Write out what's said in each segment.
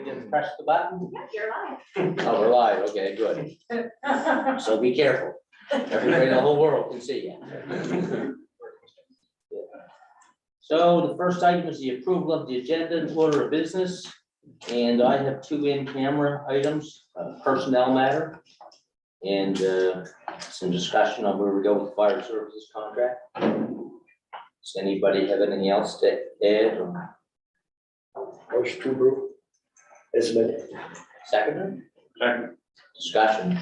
we just press the button? Yeah, you're live. Oh, we're live, okay, good. So be careful. Everybody in the whole world can see you. So the first item is the approval of the agenda and order of business. And I have two in-camera items, personnel matter. And some discussion on where we go with the fire services contract. Does anybody have anything else to add? Or Motion to approve. Isn't second? Second. Discussion.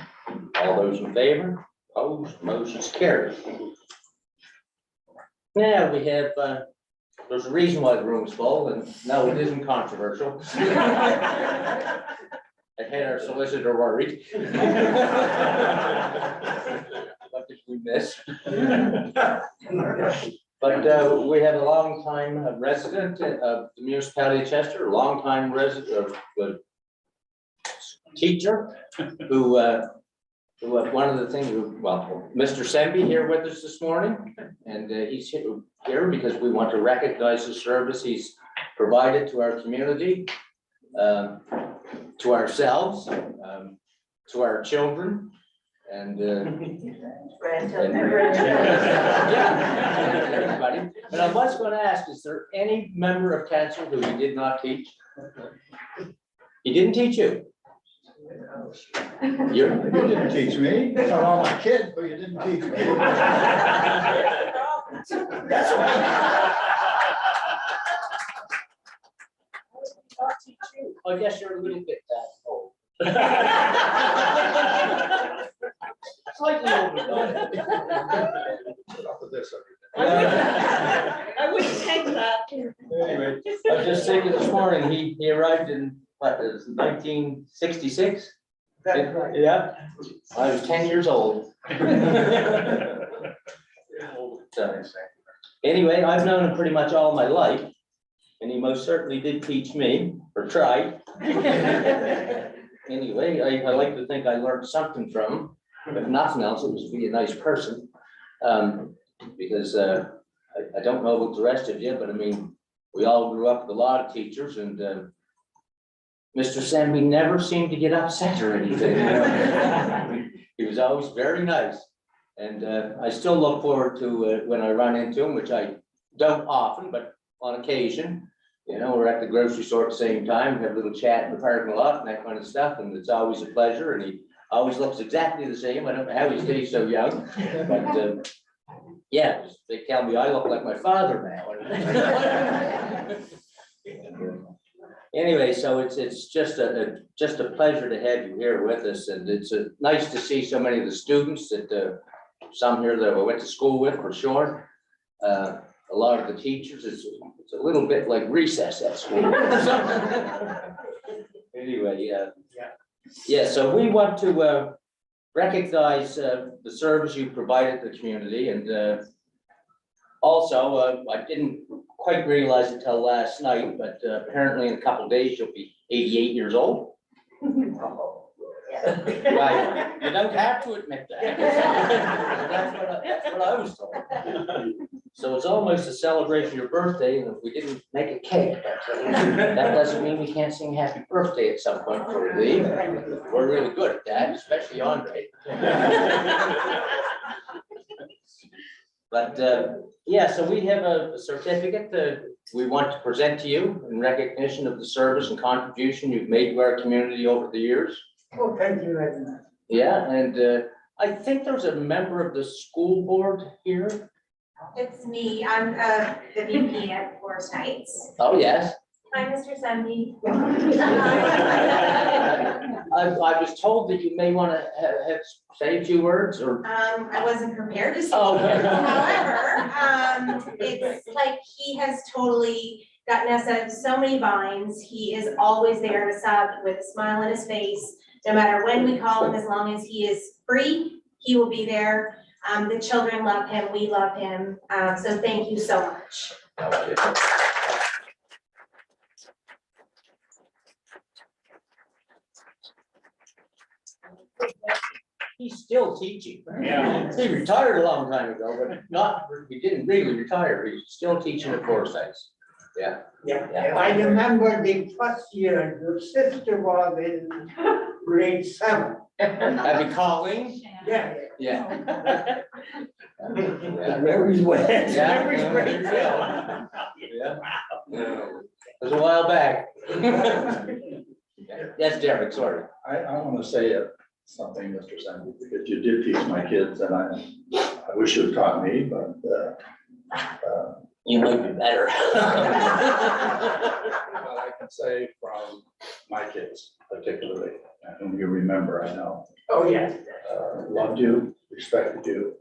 All those in favor? Opposed? Motion's carried. Now we have, there's a reason why the room's full, and no, it isn't controversial. I had our solicitor worried. What did we miss? But we have a long-time resident of the municipality of Chester, a long-time resident of teacher, who one of the things, well, Mr. Semby here with us this morning, and he's here because we want to recognize the service he's provided to our community, to ourselves, to our children, and everybody. But I was going to ask, is there any member of council who he did not teach? He didn't teach you? You didn't teach me. That's all my kids, but you didn't teach me. That's why. I guess you're a little bit that old. Slightly older though. I wouldn't take that. Anyway, I was just thinking this morning, he arrived in, what, is 1966? Yeah, I was 10 years old. So, anyway, I've known him pretty much all my life, and he most certainly did teach me, or tried. Anyway, I like to think I learned something from him. If nothing else, it was to be a nice person. Because I don't know about the rest of you, but I mean, we all grew up with a lot of teachers, and Mr. Semby never seemed to get upset or anything. He was always very nice. And I still look forward to when I run into him, which I don't often, but on occasion. You know, we're at the grocery store at the same time, have a little chat in the parking lot and that kind of stuff, and it's always a pleasure. And he always looks exactly the same. I don't know how he stays so young, but yeah, they tell me I look like my father now. Anyway, so it's just a pleasure to have you here with us, and it's nice to see so many of the students that some here that I went to school with for sure. A lot of the teachers, it's a little bit like recess at school. Anyway, yeah. So we want to recognize the service you provided the community, and also I didn't quite realize it till last night, but apparently in a couple of days you'll be 88 years old. Right. You don't have to admit that. That's what I was told. So it's almost a celebration of your birthday, and if we didn't make a cake, that doesn't mean we can't sing happy birthday at some point before we leave. We're really good at that, especially Andre. But yeah, so we have a certificate that we want to present to you in recognition of the service and contribution you've made to our community over the years. Well, thank you very much. Yeah, and I think there's a member of the school board here. It's me. I'm the VP at Forest Heights. Oh, yes. Hi, Mr. Semby. I was told that you may want to say a few words, or. I wasn't prepared to say. Oh, it. However, it's like he has totally gotten us out of so many binds. He is always there to sub with a smile on his face. No matter when we call him, as long as he is free, he will be there. The children love him. We love him. So thank you so much. Okay. He's still teaching. Yeah. He retired a long time ago, but he didn't really retire. He's still teaching at Forest Heights. Yeah. Yeah, I remember the first year, your sister was in grade 7. Have you Colleen? Yeah. Yeah. Yeah. Memory's wet. Yeah. Memory's great. Yeah. It was a while back. Yes, Derek, sorry. I want to say something, Mr. Sandy, because you did teach my kids, and I wish you had taught me, but You might be better. but I can say from my kids particularly, and you remember, I know, Oh, yes. loved you, respected you,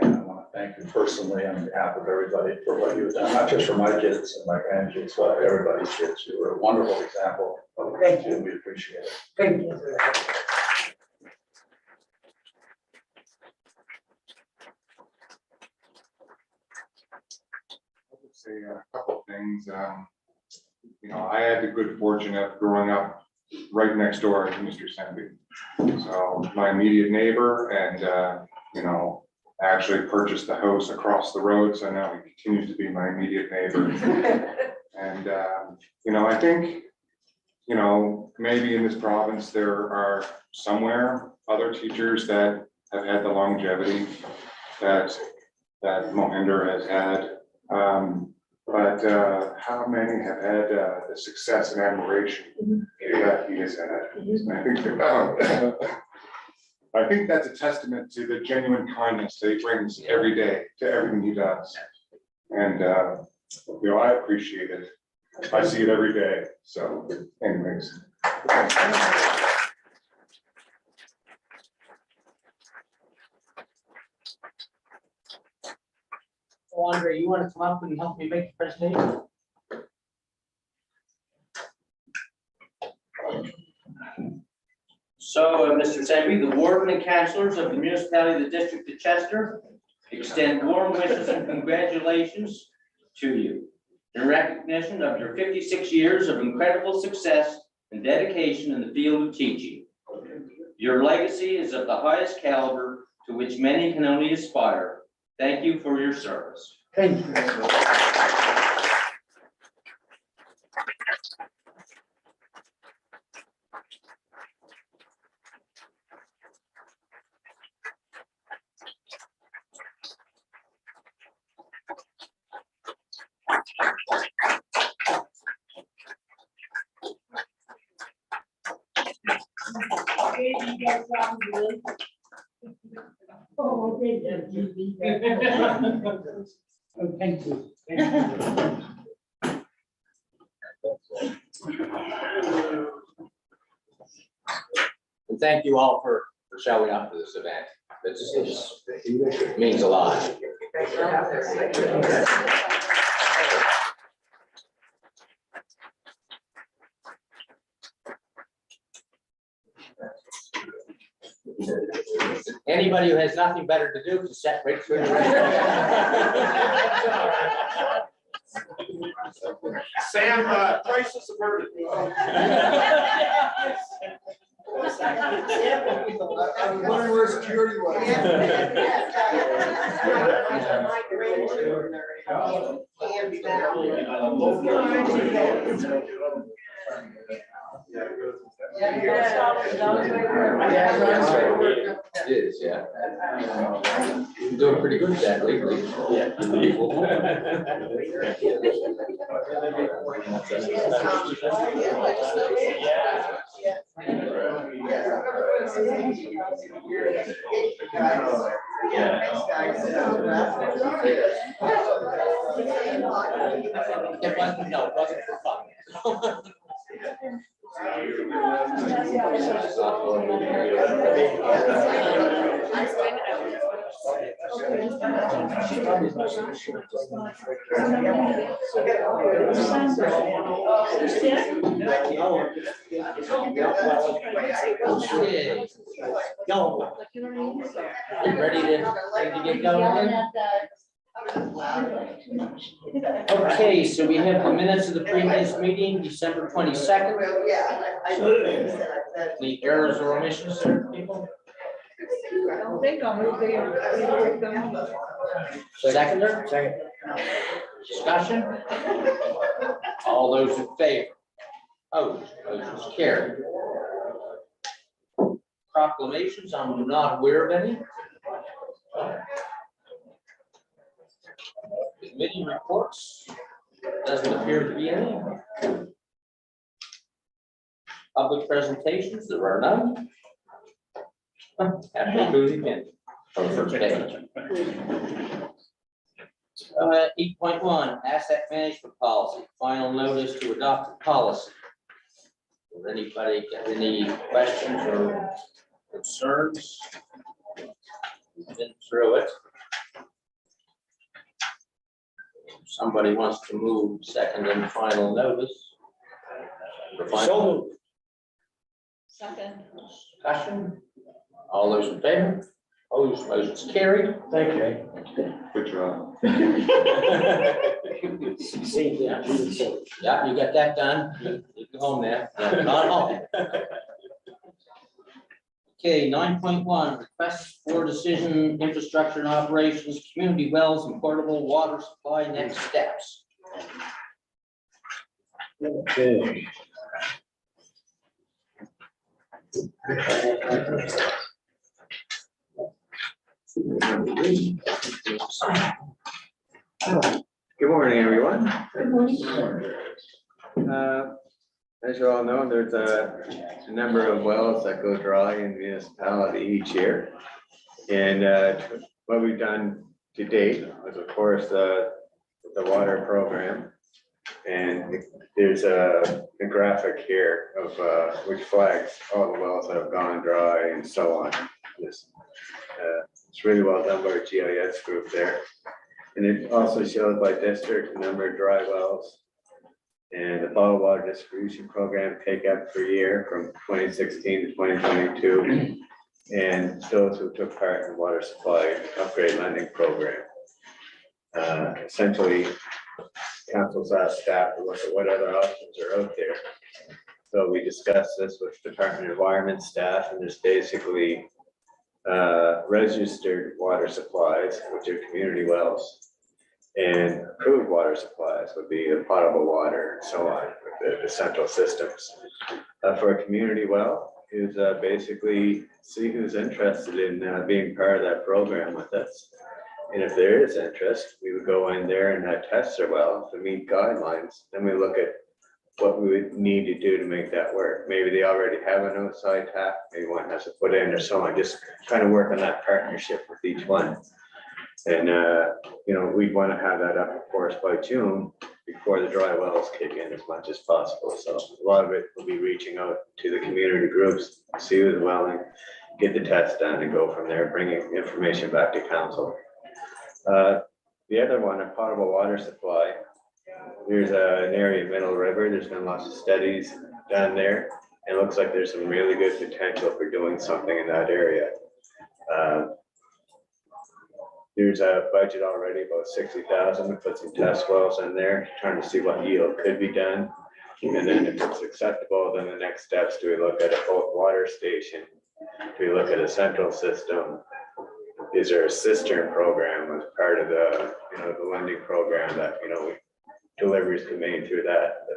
and I want to thank you personally on behalf of everybody for what you've done, not just for my kids and my grandkids, but everybody's kids. You were a wonderful example. Thank you. And we appreciate it. Thank you. Say a couple of things. I had the good fortune of growing up right next door to Mr. Sandy. So my immediate neighbor, and actually purchased the house across the road, so now he continues to be my immediate neighbor. And I think maybe in this province there are somewhere other teachers that have had the longevity that Mohinder has had. But how many have had the success and admiration that he has had? And I think that's a testament to the genuine kindness that he brings every day to everything he does. And I appreciate it. I see it every day. So anyways. So Andre, you want to come up and help me make the presentation? So, Mr. Sandy, the warden and councillors of the municipality of the district of Chester extend warm wishes and congratulations to you in recognition of your 56 years of incredible success and dedication in the field of teaching. Your legacy is of the highest caliber to which many can only aspire. Thank you for your service. Thank you. Oh, okay. Oh, thank you. And thank you all for showing up for this event. It means a lot. Anybody who has nothing better to do to set right through the rest. Sam, crisis averted. I was wondering where security was. It is, yeah. You're doing pretty good at that lately. It wasn't, no, it wasn't for fun. Okay. Go. Ready to get going? Okay, so we have the minutes of the previous meeting, December 22nd. Any errors or omissions there, people? Seconder? Second. Discussion? All those in favor? Opposed, motion is carried. Proclamations, I'm not aware of any. Committee reports, doesn't appear to be any. Public presentations, there are none. Happy to do it again. On the first page. 8.1, asset management policy, final notice to adopt the policy. Does anybody got any questions or concerns? Been through it. Somebody wants to move second and final notice. For final Second. discussion. All those in favor? Opposed, motion's carried. Thank you. Good job. Yeah, you got that done. You go home now. Not home. Okay, 9.1, requests for decision, infrastructure and operations, community wells and portable water supply, next steps. Okay. Good morning, everyone. Good morning. As you all know, there's a number of wells that go dry in municipality each year. And what we've done to date was, of course, the water program. And there's a graphic here of which flags all the wells that have gone dry and so on. It's really well done by our GIS group there. And it also shows by district the number of dry wells and the bottled water distribution program take up per year from 2016 to 2022. And those who took part in the water supply upgrade lending program. Essentially, council's asked staff to look at what other options are out there. So we discussed this with Department of Environment staff, and there's basically registered water supplies, which are community wells, and approved water supplies would be the potable water and so on, with the central systems. For a community well, is basically see who's interested in being part of that program with us. And if there is interest, we would go in there and test their well to meet guidelines. Then we look at what we would need to do to make that work. Maybe they already have an outside tap, maybe one has to put in or so on, just trying to work on that partnership with each one. And, you know, we'd want to have that up, of course, by June before the dry wells kick in as much as possible. So a lot of it will be reaching out to the community groups, see who's willing, get the test done and go from there, bringing information back to council. The other one, a potable water supply. There's an area, Middle River, there's been lots of studies done there. It looks like there's some really good potential for doing something in that area. There's a budget already, about 60,000, we put some test wells in there, trying to see what yield could be done. And then if it's acceptable, then the next steps, do we look at a bulk water station? Do we look at a central system? Is there a cistern program as part of the, you know, the lending program that, you know, deliveries can be made through that?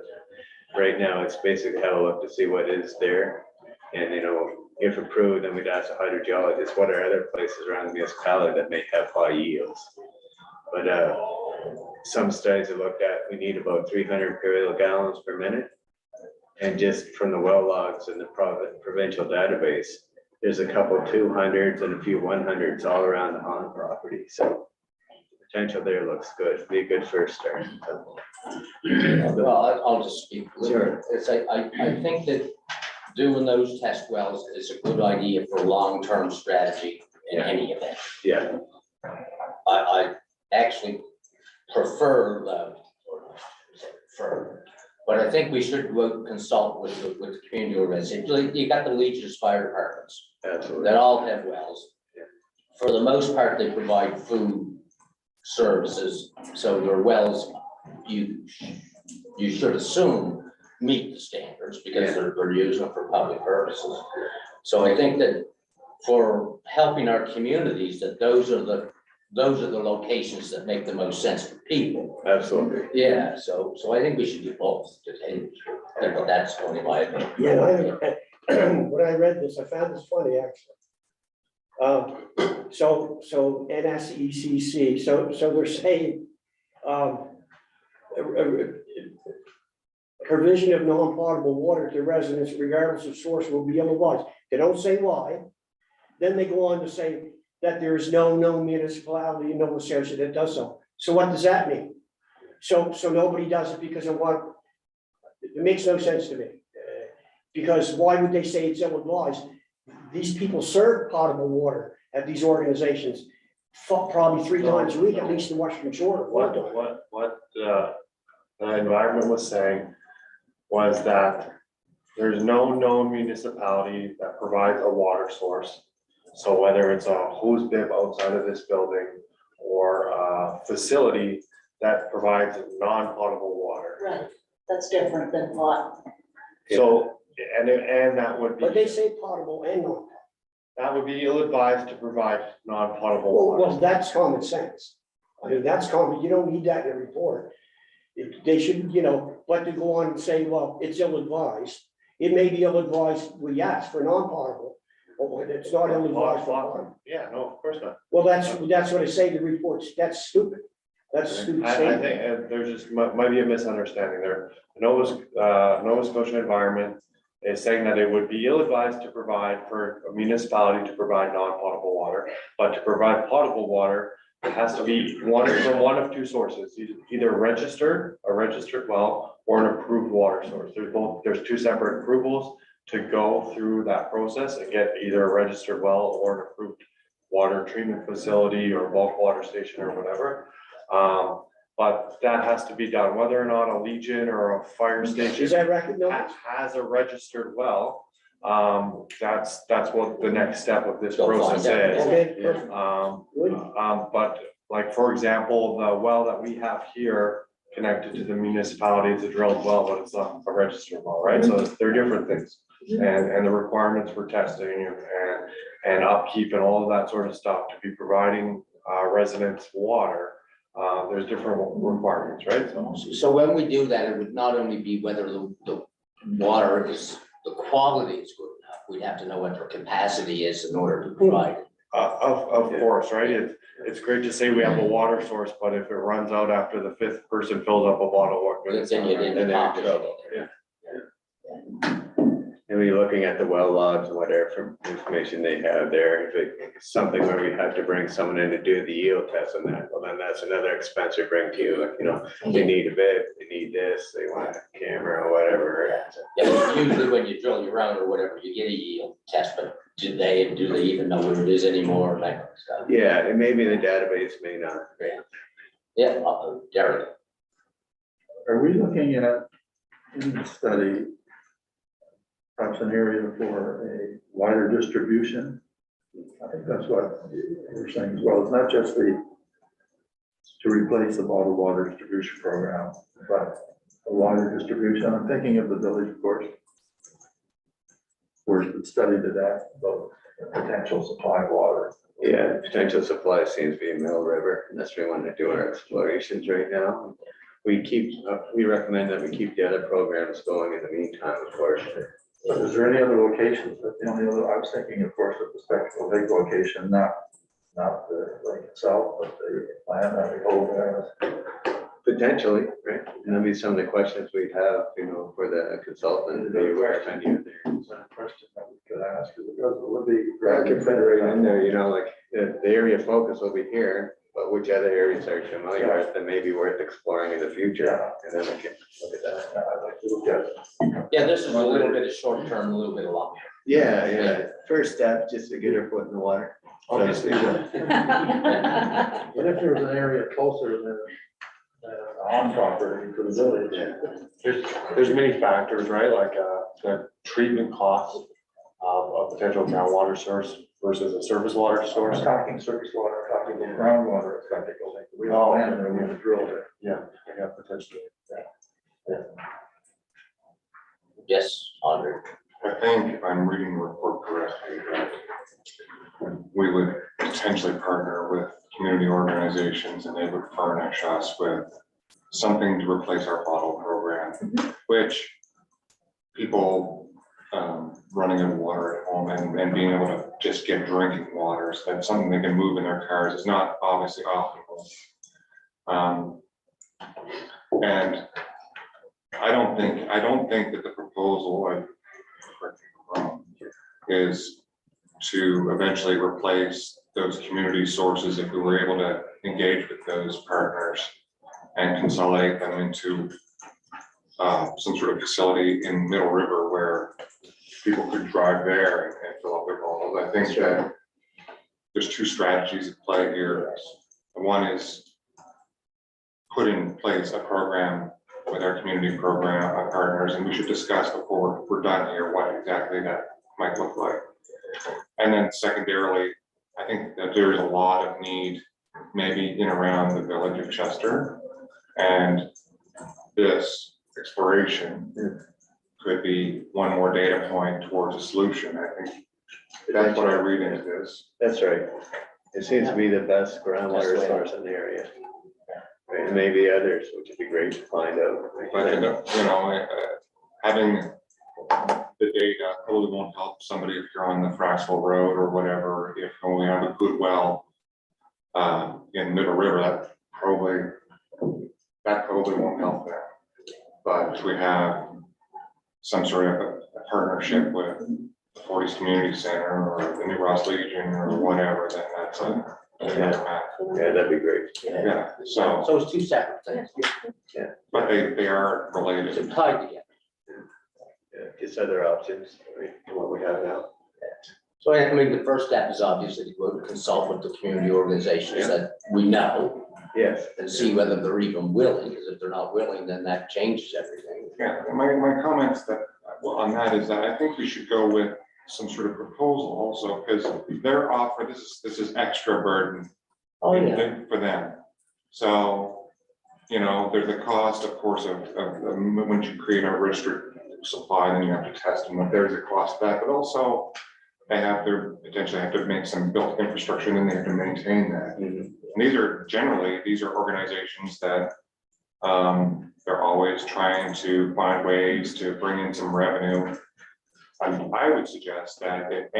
But right now, it's basically have a look to see what is there. And, you know, if approved, then we'd ask a hydrogeologist, what are other places around the municipality that may have high yields? But some studies have looked at, we need about 300 imperial gallons per minute. And just from the well logs in the provincial database, there's a couple 200s and a few 100s all around the Han property. So the potential there looks good. Be a good first start. Well, I'll just speak. Sure. It's I think that doing those test wells is a good idea for long-term strategy in any event. Yeah, I actually prefer but I think we should consult with the community organizations. You got the Legion's fire departments absolutely. that all have wells. Yeah. For the most part, they provide food services, so their wells, you should assume meet the standards because they're using them for public purposes. So I think that for helping our communities, that those are the those are the locations that make the most sense for people. Absolutely. Yeah, so I think we should do both, to tell you the truth. But that's only my opinion. Yeah, when I read this, I found this funny, actually. So NSECC, so they're saying, provision of non-potable water to residents regardless of source will be ill-advised. They don't say why. Then they go on to say that there is no municipality in Nova Scotia that does so. So what does that mean? So nobody does it because of what? It makes no sense to me. Because why would they say it's ill-advised? These people serve potable water at these organizations probably 3 times a week, at least in Western Shore. What the environment was saying was that there's no known municipality that provides a water source. So whether it's a hose bib outside of this building or a facility that provides non-potable water. Right, that's different than what, So, and that would be, But they say potable and non-potable. that would be ill-advised to provide non-potable Well, water. that's common sense. I mean, that's common, you don't need that in a report. They should, but to go on and say, well, it's ill-advised, it may be ill-advised, we ask for non-potable, but it's not ill-advised for potable. Yeah, no, of course not. Well, that's what I say, the reports, that's stupid. That's a stupid I statement. think there's just might be a misunderstanding there. Nova Scotia Environment is saying that it would be ill-advised to provide for a municipality to provide non-potable water, but to provide potable water, it has to be from one of 2 sources, either a registered well, or an approved water source. There's 2 separate approvals to go through that process and get either a registered well or an approved water treatment facility or bulk water station or whatever. But that has to be done, whether or not a Legion or a fire station Is that recognized? has a registered well. That's what the next step of this Go find process out. is. Okay, perfect. Good. But like, for example, the well that we have here connected to the municipality, it's a drilled well, but it's not a registered well, right? So they're different things. And the requirements for testing and upkeep and all of that sort of stuff to be providing residents water. There's different requirements, right? So when we do that, it would not only be whether the water is, the quality is good enough, we'd have to know what their capacity is in order to provide it. Of course, right? It's great to say we have a water source, but if it runs out after the 5th person fills up a bottle of water. Then you didn't And they're in talk trouble. about it. And when you're looking at the well logs and whatever information they have there, if it's something where we have to bring someone in to do the yield test on that, well, then that's another expense we bring to you, like, they need a bib, they need this, they want a camera or whatever. Yeah, but usually when you drill your own or whatever, you get a yield test, but do they even know what it is anymore, that kind of stuff? Yeah, and maybe the database may not. Yeah, Derek. Are we looking at, in the study, perhaps an area for a wider distribution? I think that's what you're saying as well. It's not just to replace the bottled water distribution program, but a wider distribution. I'm thinking of the village, of course. Where's the study to that about potential supply of water? Yeah, potential supply seems to be Mill River, and that's where we want to do our explorations right now. We recommend that we keep the other programs going in the meantime, of course. But is there any other locations? But the only other, I was thinking, of course, of the Spectral Lake location, not the lake itself, but the land that we hold there. Potentially, right? And that'd be some of the questions we'd have, for the consultant. Maybe recommend you there. It's a question that we could ask, because it would be. I could fit it right in there, like, the area of focus will be here, but which other areas are you familiar with that may be worth exploring in the future? And then we can look at that. I'd like to look at. Yeah, this is a little bit of short term, a little bit of long. Yeah. First step, just to get her foot in the water. So to speak. But if there was an area closer than on property to the village. There's many factors, right? Like the treatment cost of a potential groundwater source versus a surface water source. I'm talking surface water, I'm talking about groundwater, it's got to go. We don't land there, we have to drill there. Yeah, potentially. Yes, Andre. I think if I'm reading the report correctly, that we would potentially partner with community organizations and they would furnish us with something to replace our bottle program, which people running out of water at home and being able to just get drinking water, so that's something they can move in their cars is not obviously optimal. And I don't think that the proposal is to eventually replace those community sources if we were able to engage with those partners and consolidate them into some sort of facility in Middle River where people could drive there and fill up their bottles. I think that there's two strategies at play here. One is put in place a program with our community program partners, and we should discuss before we're done here what exactly that might look like. And then secondarily, I think that there is a lot of need maybe in around the village of Chester, and this exploration could be one more data point towards a solution. I think that's what I read into this. That's right. It seems to be the best groundwater source in the area. Right, and maybe others, which would be great to find out. But you know, having the data probably won't help somebody if you're on the Fraxville Road or whatever. If we have a good well in Middle River, that probably won't help them. But if we have some sort of a partnership with the Forties Community Center or the New Ross Legion or whatever, then that's a Yeah, that'd be great. yeah. So it's two separate things, but they are related. they're tied together. Yeah, just other options, right, than what we have now. So I mean, the first step is obviously to go consult with the community organizations that we know Yes. and see whether they're even willing, because if they're not willing, then that changes everything. Yeah, my comments that, well, on that is that I think we should go with some sort of proposal also, because their offer, this is extra burden Oh, yeah. for them. So, you know, there's a cost, of course, of once you create a registered supply, then you have to test them, but there's a cost to that, but also they have to potentially have to make some built infrastructure, and then they have to maintain that. And these are organizations that they're always trying to find ways to bring in some revenue. I would suggest that if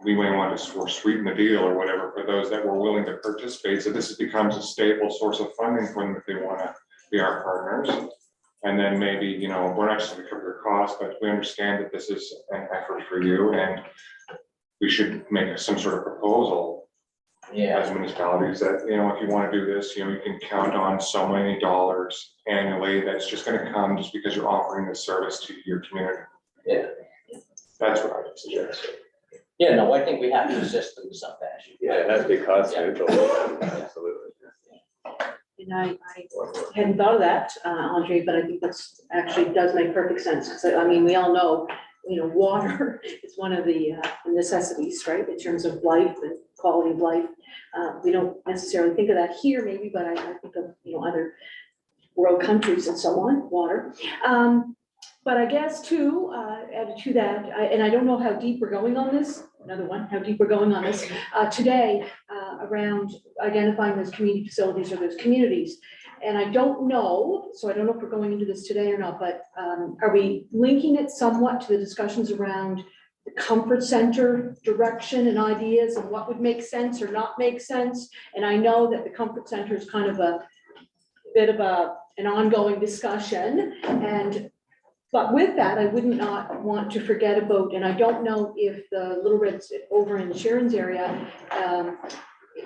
we may want to sweeten the deal or whatever for those that were willing to participate, so this becomes a stable source of funding for them if they want to be our partners. And then maybe, you know, we're not just going to cover your costs, but we understand that this is an effort for you, and we should make some sort of proposal as municipalities that, you know, if you want to do this, you know, you can count on so many dollars annually that's just going to come just because you're offering this service to your community. Yeah. That's what I would suggest. Yeah, no, I think we have to assist them in some fashion. Yeah, it has to be cost neutral. Absolutely. And I hadn't thought of that, Andre, but I think that's actually does make perfect sense. So, I mean, we all know, you know, water is one of the necessities, right, in terms of life and quality of life. We don't necessarily think of that here maybe, but I think of, you know, other world countries and so on, water. But I guess too, added to that, and I don't know how deep we're going on this, another one, how deep we're going on this today around identifying those community facilities or those communities. And I don't know, so I don't know if we're going into this today or not, but are we linking it somewhat to the discussions around the comfort center direction and ideas and what would make sense or not make sense? And I know that the comfort center is kind of a bit of an ongoing discussion, but with that, I would not want to forget about, and I don't know if the Little Reds over in Sharon's area,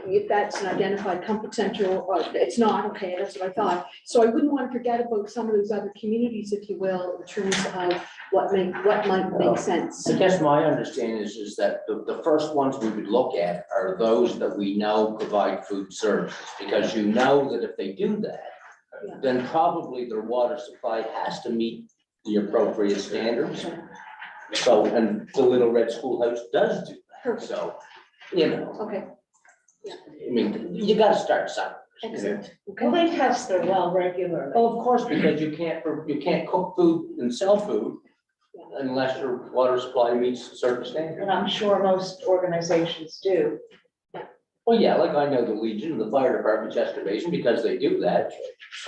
if that's an identified comfort center or it's not, okay, that's what I thought. So I wouldn't want to forget about some of those other communities, if you will, in terms of what might make sense. I guess my understanding is that the first ones we would look at are those that we know provide food services, because you know that if they do that, then probably their water supply has to meet the appropriate standards. So, and the Little Red Schoolhouse does do that. Perfect. So, you know. Okay. I mean, you gotta start somewhere. Excellent. Well, they test their well regularly. Well, of course, because you can't cook food and sell food unless your water supply meets certain standards. And I'm sure most organizations do. Well, yeah, like I know the Legion, the fire department, Chester Basin, because they do that.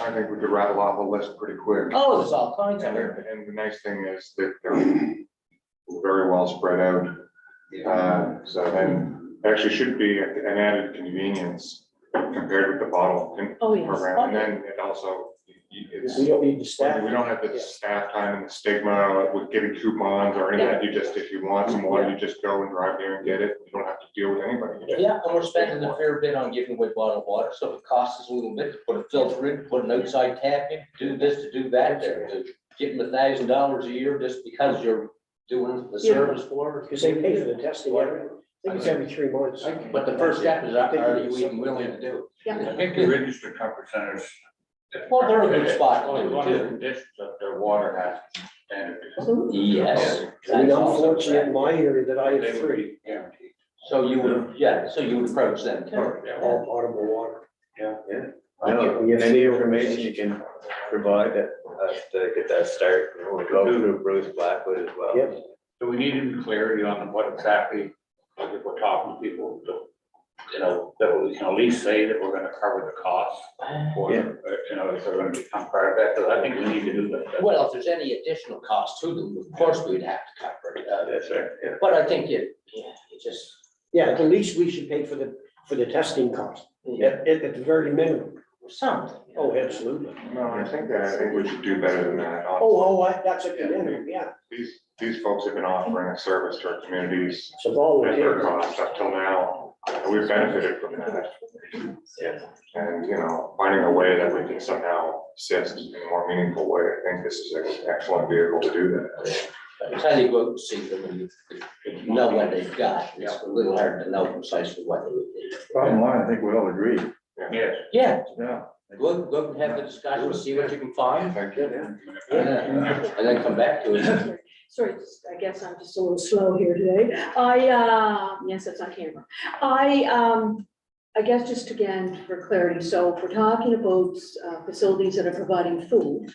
I think we could rattle off a list pretty quick. Oh, there's all kinds of them. And the nice thing is that they're very well spread out. So then actually should be an added convenience compared with the bottle Oh, yes. program. And then it also, it's, We don't need the staff. we don't have the staff time and the stigma with getting coupons or anything. You just, if you want some water, you just go and drive there and get it. You don't have to deal with anybody. You just- Yeah, and we're spending a fair bit on giving away bottled water, so it costs us a little bit to put a filter in, put an outside tap in, do this, to do that, to give them $1,000 a year just because you're doing the service for. Because they pay for the testing, I think it's every 3 months. But the first step is, are you even willing to do I think the registered comfort centers. it? Well, they're a good spot to do One it of the too. conditions of their water has to be standard. Yes. I mean, That's I'm also fortunate in correct. my area that I They have would 3, be guaranteed. So you would, yeah, so you would approach them too. all potable water. No, any information you can provide that, to get that start, you know, we'll go through Bruce Blackwood as well. Yep. So we need any clarity on what exactly, like if we're talking to people, that we can at least say that we're gonna cover the costs. Or, Yeah. if they're gonna become part of that, because I think we need to do that. Well, if there's any additional cost to them, of course we'd have to cover it. That's right, yeah. But I think it just. Yeah, at the least we should pay for the testing cost, at the very minimum. Something. Oh, absolutely. No, I think we should do better than that. That's a minimum, yeah. These folks have been offering a service to our communities It's a at volunteer. their cost up till now. And we've benefited from that. Yeah. And, finding a way that we can somehow assist in a more meaningful way, I think this is an excellent vehicle to do that. By the time you go out and see them, and you know what they've got, it's a little hard to know precisely what they would be. Bottom line, I think we all agree. Yes. Yeah, Yeah. go and have the discussion, see what you can find, Thank you. and then come back to it. Sorry, I guess I'm just a little slow here today. Yes, it's on camera. I guess just again for clarity, so if we're talking about facilities that are providing food,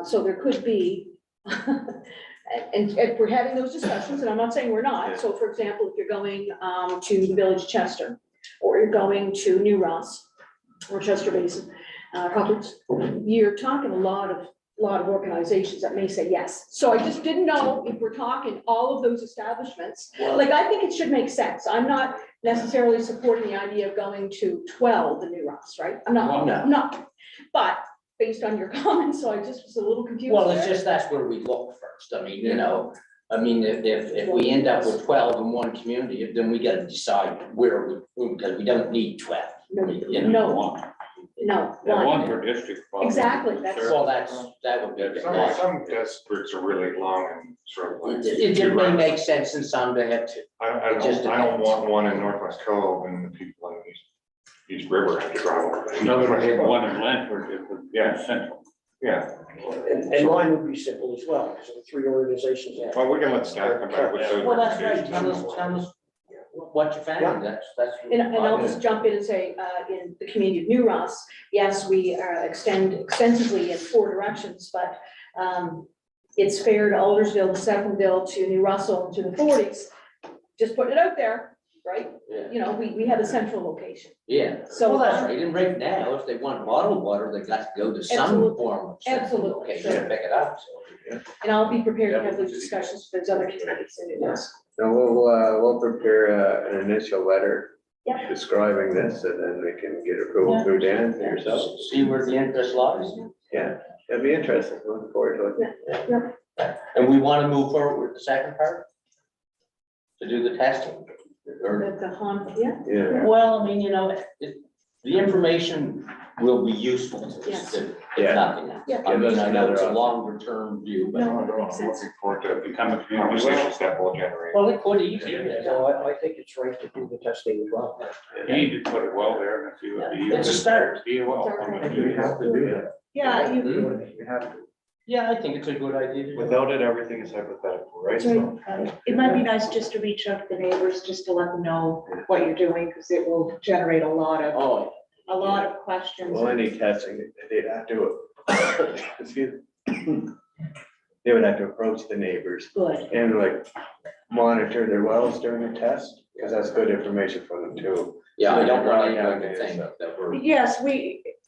so there could be, and if we're having those discussions, and I'm not saying we're not, so for example, if you're going to the Village of Chester, or you're going to New Ross, or Chester Basin, Roberts, you're talking a lot of organizations that may say yes. So I just didn't know if we're talking all of those establishments. Like, I think it should make sense. I'm not necessarily supporting the idea of going to 12 in New Ross, right? I'm not. But based on your comments, so I just was a little confused. Well, it's there. just, that's where we look first. I mean, if we end up with 12 in one community, then we gotta decide where because we don't need 12. No, One one. per district. Exactly, that's- Well, that would be. a lot. Some districts are really long and sort of like. It may make sense in some to have two. I It just don't depends. want one in Northwest Cove and the people in East River have to drive over. Another one in Lanford, central. Yeah, And mine would be simple as well, because of the 3 organizations. well, we can let staff come back with those. Well, that's right. recommendations. Tell us what you found. That's. And I'll just jump in and say, in the community of New Ross, yes, we extend extensively in 4 directions, but it's fair to Aldersville, to Stephenville, to New Russell, to the 40s. Just putting it out there, right? Yeah. We have a central location. Yeah, So, well, that's right, and right now, if they want bottled water, they got to go to some Absolutely. form of central Absolutely. location to pick it up, so. And I'll be prepared to have those discussions with those other communities in New Ross. So we'll prepare an initial letter Yep. describing this, and then we can get approval through Dan and yourself. See where the interest lies, Yeah, it'll be interesting, looking forward to it. and we want to move forward with the second part? To do the testing? Or, Yeah, well, I mean, the information will be useful to us, Yes. if Yeah. nothing else. Yeah. I Give mean, us I know another it's a option. longer term view, but. No. I'm Makes sense. looking forward to become a conversations that will generate. Well, it could easily. So I think it's right to do the testing as well. You need to put it well there and see what the. It's a start. Be well. I think we have to do that. Yeah, We have to. Yeah, I think it's a good idea to do. Without it, everything is hypothetical, right? That's right. It might be nice just to reach out to the neighbors, just to let them know what you're doing, because it will generate a lot of questions. well, any testing, they'd have to, excuse me. They would have to approach the neighbors Good. and like monitor their wells during the test, because that's good information for them too. Yeah, I don't want Yeah, anyone to yeah, think so- that we're, Yes,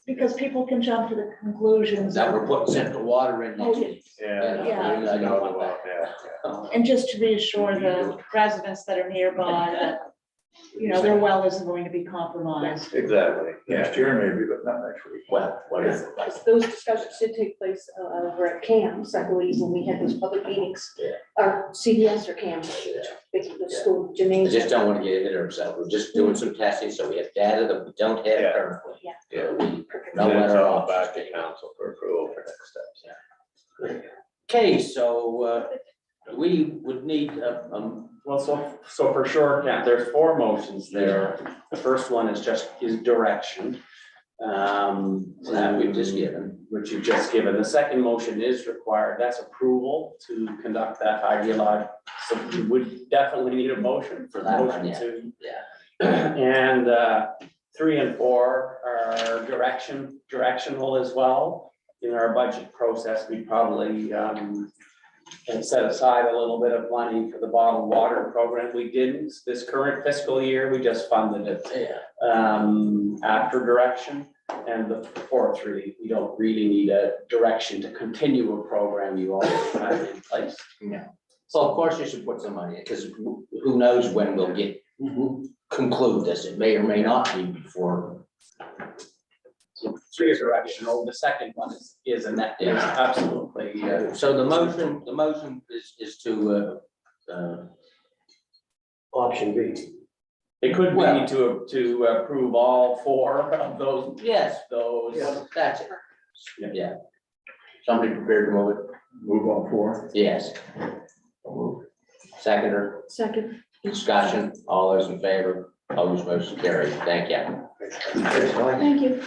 because people can jump to the conclusions. that we're putting central water in. Oh, yes. Yeah. Yeah. I don't want that. Yeah. And just to reassure the residents that are nearby that, their well isn't going to be compromised. Exactly, Next yeah. year maybe, but not next week. Well, whatever. Because those discussions did take place over at CAMS, I believe, when we had those public meetings. Yeah. Or CDS or CAMS, the school I gymnasium. just don't want to get ahead of ourselves. We're just doing some testing, so we have data that we don't have Yeah. currently. Yeah. So we Perfect. know Then what it's our all options back to council for approval for next steps. Okay, so, we would need, Well, so for sure, yeah, there's 4 motions there. The first one is direction. that we've just given. Which you've just given. The second motion is required. That's approval to conduct that ideologue. So we would definitely need a motion For that one, motion yeah. to. Yeah. And 3 and 4 are directional as well. In our budget process, we probably set aside a little bit of money for the bottled water program. We didn't this current fiscal year. We just funded it after direction. And the 4-3, we don't really need a direction to continue a program you already have in place. So of course you should put some money in, because who knows when we'll get, conclude this. It may or may not be before. So 3 is directional. The second one is a net, is absolutely. So the motion is to, Option B. It could be Well- to approve all 4 of those, yes, those. that's it. Yeah. Somebody prepared to move it? Move on 4. Yes. Seconder, Second. discussion, all those in favor, opposed, motion carried. Thank you. Thank you.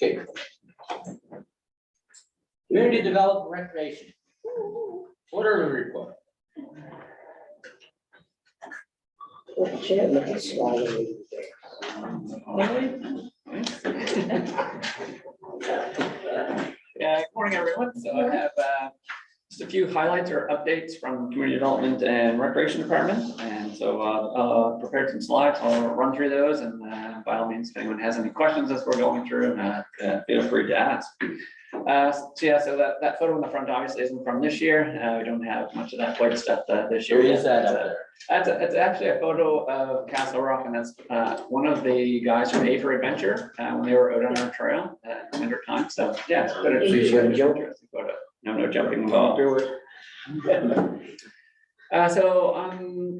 Okay. Community development recreation. Quarterly report. Yeah, good morning, everyone. So I have just a few highlights or updates from Community Development and Recreation Department. And so prepared some slides. I'll run through those, and by all means, if anyone has any questions as we're going through, feel free to ask. So that photo in the front obviously isn't from this year. We don't have much of that white stuff this year. Who is that up there? It's actually a photo of Castle Rock, and that's one of the guys from A for Adventure when they were out on our trail in the winter time. So yeah, it's quite an interesting photo. No jumping involved.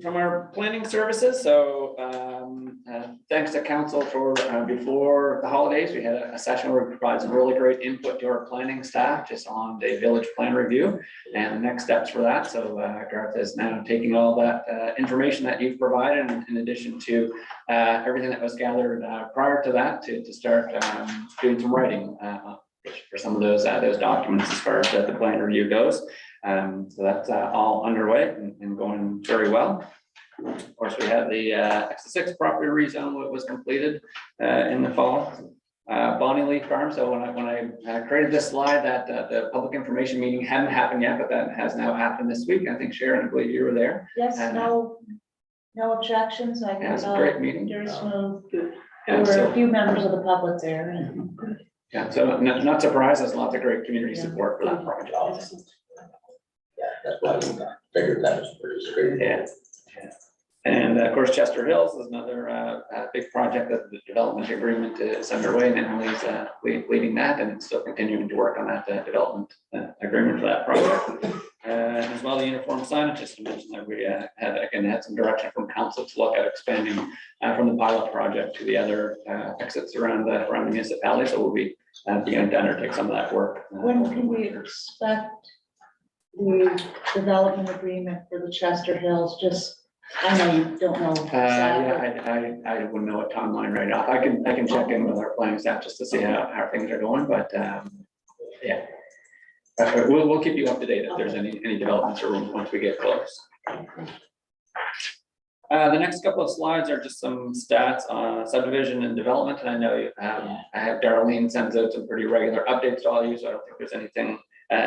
From our planning services, thanks to council for before the holidays, we had a session where we provided some really great input to our planning staff just on the village plan review and the next steps for that. So Garth is now taking all that information that you've provided, in addition to everything that was gathered prior to that, to start doing some writing for some of those documents as far as the plan review goes. So that's all underway and going very well. Of course, we had the X6 property rezone that was completed in the fall. Bonnie Lee Farm. So when I created this slide, that the public information meeting hadn't happened yet, but that has now happened this week. I think Sharon, I believe you were there. Yes, no objections. I Yeah, it's a think great meeting. Very smooth. There Yeah, were so- a few members of the public there. And Yeah, so not surprised, there's lots of great community support for that project. Yeah, that's why we figured that was pretty straight. Yeah. And of course, Chester Hills is another big project that the development agreement is underway, and Emily's leading that, and it's still continuing to work on that development agreement for that project. As well, the uniform signage, just to mention that we had some direction from council to look at expanding from the pilot project to the other exits around the municipality. So we'll be beginning to undertake some of that work. when can we expect the development agreement for the Chester Hills? Just, I know you don't know. exactly. I wouldn't know a timeline right now. I can check in with our planning staff just to see how things are going, but yeah. We'll keep you up to date if there's any developments or once we get close. The next couple of slides are just some stats on subdivision and development. And I know I have Darlene sends out some pretty regular updates to all of you, so I don't think there's anything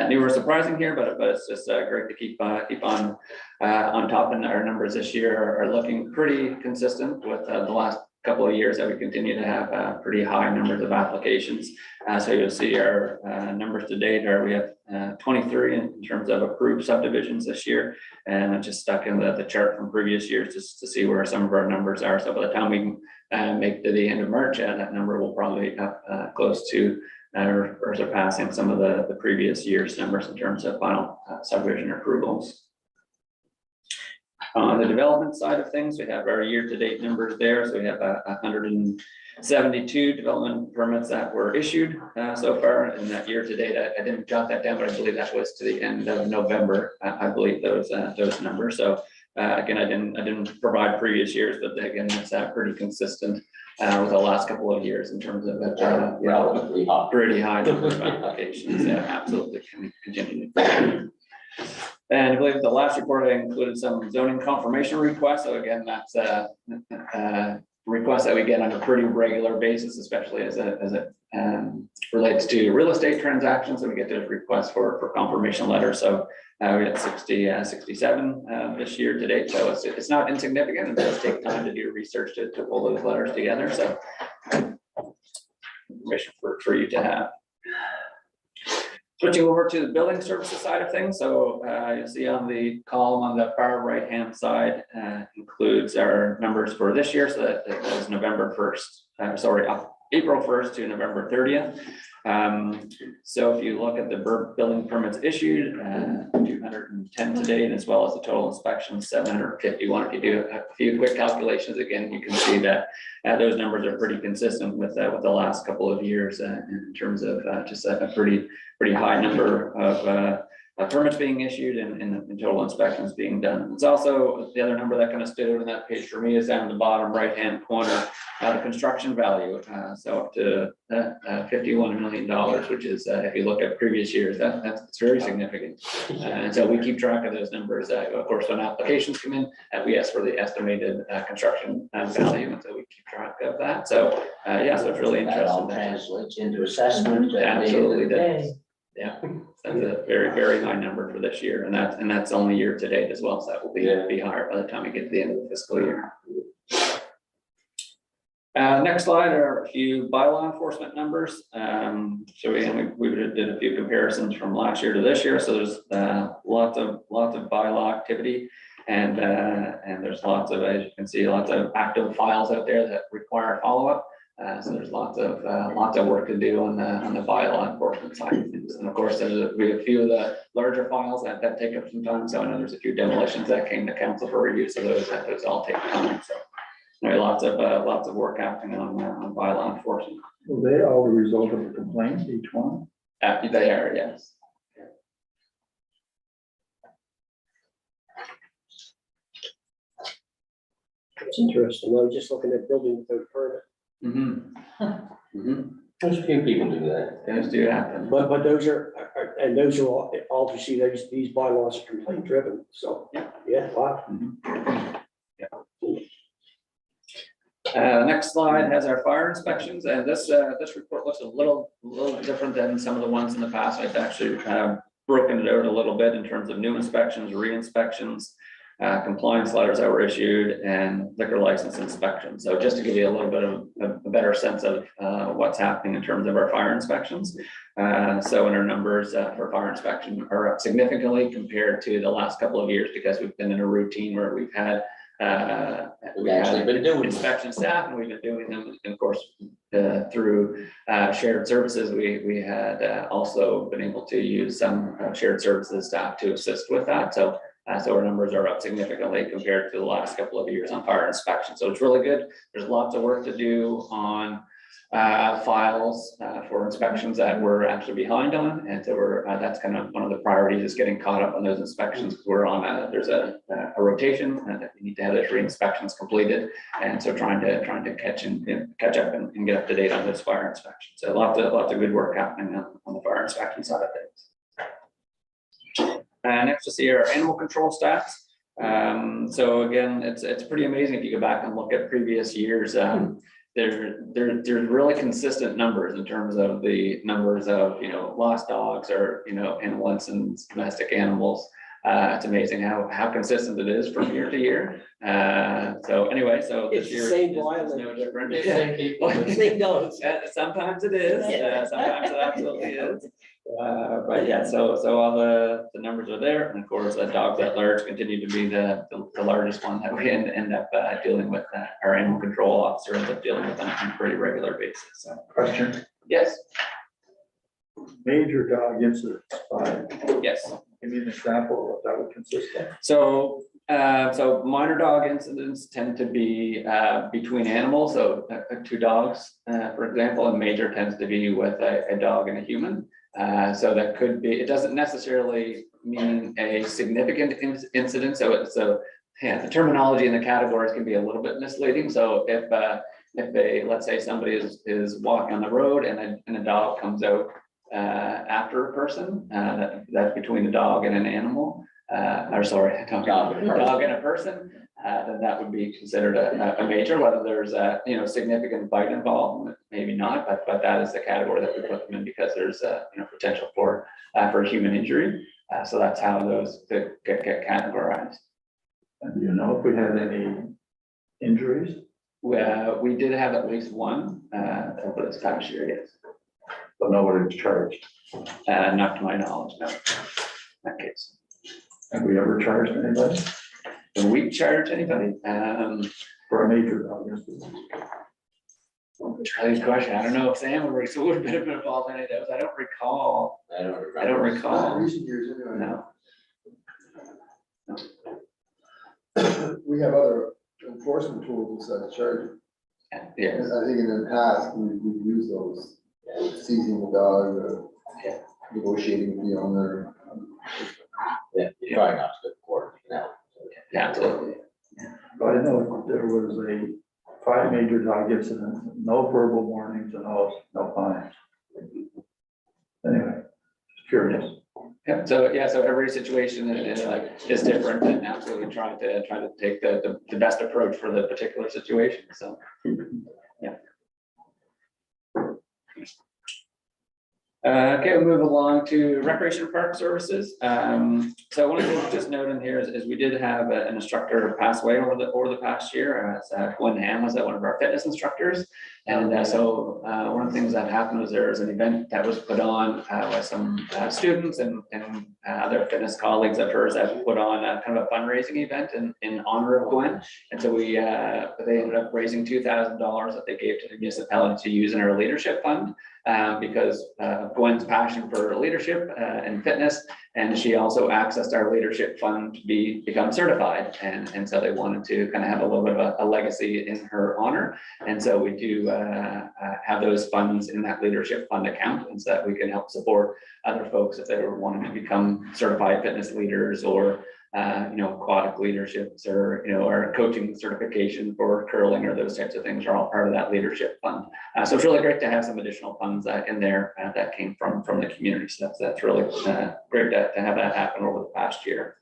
new or surprising here, but it's just great to keep on top, and our numbers this year are looking pretty consistent with the last couple of years that we continue to have pretty high numbers of applications. So you'll see our numbers to date are, we have 23 in terms of approved subdivisions this year. And I just stuck in the chart from previous years just to see where some of our numbers are. So by the time we make to the end of March, that number will probably be up close to or surpassing some of the previous year's numbers in terms of final subdivision approvals. On the development side of things, we have our year-to-date numbers there. So we have 172 development permits that were issued so far in that year-to-date. I didn't jot that down, but I believe that was to the end of November. I believe those numbers. So again, I didn't provide previous years, but again, it's pretty consistent with the last couple of years in terms of Relatively hot. pretty high number of applications. Yeah, absolutely can continue. And I believe the last report I included some zoning confirmation requests. So again, that's requests that we get on a pretty regular basis, especially as it relates to real estate transactions. So we get those requests for confirmation letters. So we had 67 this year to date. So it's not insignificant. It does take time to do research to pull those letters together. So information for you to have. Switching over to the building services side of things. So you'll see on the column on the far right-hand side includes our numbers for this year. So that was November 1st, April 1st to November 30th. So if you look at the building permits issued, 210 to date, as well as the total inspections, 751. If you do a few quick calculations, again, you can see that those numbers are pretty consistent with the last couple of years in terms of just a pretty high number of permits being issued and total inspections being done. It's also the other number that kind of stood out on that page for me is down in the bottom right-hand corner, the construction value. So up to $51 million, which is, if you look at previous years, that's very significant. And so we keep track of those numbers. Of course, when applications come in, we ask for the estimated construction value, and so we keep track of that. So yeah, so it's really That all interesting. translates into assessment. Absolutely does. Yeah, that's a very, very high number for this year, and that's only year to date as well. So that will be higher by the time we get to the end of the fiscal year. Next slide are a few bylaw enforcement numbers. So we did a few comparisons from last year to this year. So there's lots of bylaw activity, and there's lots of, as you can see, lots of active files out there that require follow-up. So there's lots of work to do on the bylaw enforcement side of things. And of course, we have a few of the larger files that take up some time. So I know there's a few demolitions that came to council for review. So those all take time. So there are lots of work happening on bylaw enforcement. Will they all the result of a complaint, each one? They are, yes. It's interesting. I was just looking at building without a permit. There's a few people do that. Those do happen. But those are all, obviously, these bylaws are complaint driven. So, yeah, wow. Next slide has our fire inspections, and this report looks a little different than some of the ones in the past. I've actually broken it out a little bit in terms of new inspections, re-inspections, compliance letters that were issued, and liquor license inspections. So just to give you a little bit of a better sense of what's happening in terms of our fire inspections. So in our numbers for fire inspection are up significantly compared to the last couple of years, because we've been in a routine where we've had been doing inspection staff, and we've been doing them, and of course, through shared services, we had also been able to use some shared services staff to assist with that. So our numbers are up significantly compared to the last couple of years on fire inspection. So it's really good. There's lots of work to do on files for inspections that we're actually behind on, and so that's kind of one of the priorities, is getting caught up on those inspections. We're on there's a rotation that we need to have those re-inspections completed, and so trying to catch up and get up to date on those fire inspections. So lots of good work happening on the fire inspection side of things. Next, to see our animal control stats. So again, it's pretty amazing if you go back and look at previous years. there's really consistent numbers in terms of the numbers of, lost dogs or, animals and domestic animals. It's amazing how consistent it is from year to year. So anyway, so It's this the year same is no violence. different. Same dogs. Sometimes it is, sometimes it absolutely is. But yeah, so all the numbers are there, and of course, dogs at large continue to be the largest one that we end up dealing with. Our animal control officer ends up dealing with on a pretty regular basis, so. Question, Yes, major dog incidents, yes. give me an example of what that would consist of. So, so minor dog incidents tend to be between animals, so two dogs, for example, and major tends to be with a dog and a human. So that could be, it doesn't necessarily mean a significant incident, so yeah, the terminology in the categories can be a little bit misleading. So if let's say somebody is walking on the road and a dog comes out after a person, that's between a dog and an animal, or sorry, a dog and a person, then that would be considered a major, whether there's a, significant bite involved, maybe not, but that is the category that we put them in because there's potential for human injury. So that's how those get categorized. And do you know if we had any injuries? We did have at least one over this past year, yes. But nobody was charged. Not to my knowledge, no. In that case. Have we ever charged anybody Do we charge anybody? for a major dog incident? Charlie's question, I don't know if Sam would have been involved in any of those. I don't recall. I don't remember. I don't recall. Recent years anyway. No. We have other enforcement tools instead of charging. Yeah, I think in the past, we've used those, seizing the dog, Yeah. negotiating with the owner. Yeah, you try not to go to court now. yeah, absolutely. But I know there was 5 major dog incidents, no verbal warnings and no fines. Anyway, just curious. Yeah, so every situation is different and absolutely trying to take the best approach for the particular situation, so. Yeah. Okay, we'll move along to Recreation and Park Services. So one of the things to just note in here is we did have an instructor pass away over the past year. Gwen Ham was one of our fitness instructors. And so one of the things that happened was there was an event that was put on with some students and other fitness colleagues of hers that put on kind of a fundraising event in honor of Gwen. And so they ended up raising $2,000 that they gave to the municipality to use in our leadership fund. Because of Gwen's passion for leadership and fitness, and she also accessed our leadership fund to become certified, and so they wanted to kind of have a little bit of a legacy in her honor, and so we do have those funds in that leadership fund account, and so that we can help support other folks if they were wanting to become certified fitness leaders or aquatic leaderships or, our coaching certification for curling or those types of things are all part of that leadership fund. So it's really great to have some additional funds in there that came from the community. So that's really great to have that happen over the past year.